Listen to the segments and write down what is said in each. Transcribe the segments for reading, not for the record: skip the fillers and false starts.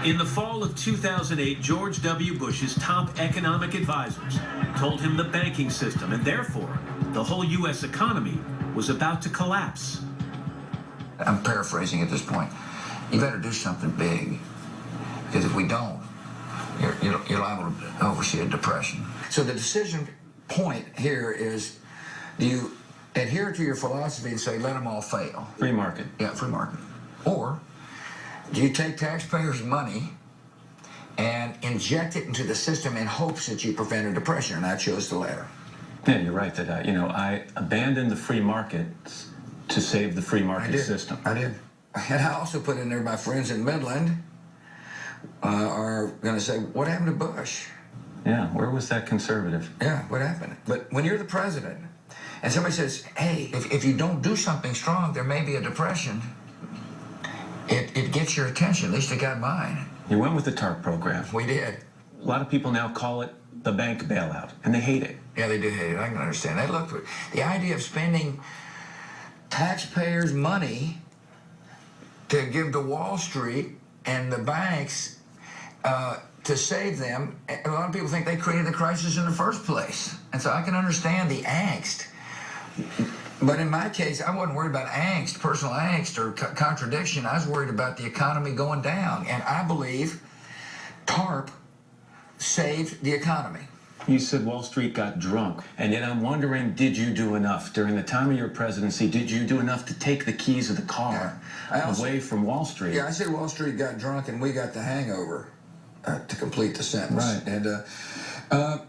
In the fall of 2008, George W. Bush's top economic advisors told him the banking system, and therefore the whole U.S. economy, was about to collapse. I'm paraphrasing at this point. You better do something big, because if we don't, you're liable to oversee a depression. So the decision point here is, do you adhere to your philosophy and say, let them all fail? Free market. Yeah, free market. Or do you take taxpayers' money and inject it into the system in hopes that you prevent a depression? And I chose the latter. Yeah, you're right that I abandoned the free market to save the free market system. I did. And I also put in there, my friends in Midland are going to say, what happened to Bush? Yeah, where was that conservative? Yeah, what happened? But when you're the president and somebody says, hey, if you don't do something strong, there may be a depression, it gets your attention. At least it got mine. You went with the TARP program. We did. A lot of people now call it the bank bailout, and they hate it. Yeah, they do hate it. I can understand that. Look, the idea of spending taxpayers' money to give to Wall Street and the banks to save them, a lot of people think they created the crisis in the first place. And so I can understand the angst. But in my case, I wasn't worried about angst, personal angst or contradiction. I was worried about the economy going down. And I believe TARP saved the economy. You said Wall Street got drunk, and yet I'm wondering, did you do enough during the time of your presidency? Did you do enough to take the keys of the car away from Wall Street? Yeah, I said Wall Street got drunk and we got the hangover, to complete the sentence. Right. And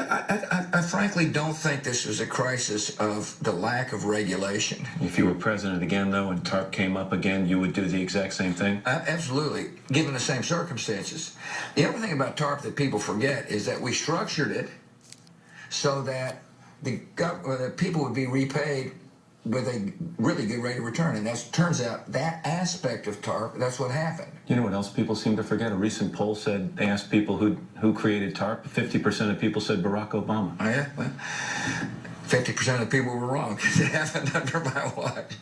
I frankly don't think this was a crisis of the lack of regulation. If you were president again, though, and TARP came up again, you would do the exact same thing? Absolutely, given the same circumstances. The other thing about TARP that people forget is that we structured it so that the people would be repaid with a really good rate of return. And that turns out that aspect of TARP, that's what happened. You know what else people seem to forget? A recent poll said, they asked people who created TARP, 50% of people said Barack Obama. Oh, yeah? Well, 50% of the people were wrong because it happened under my watch.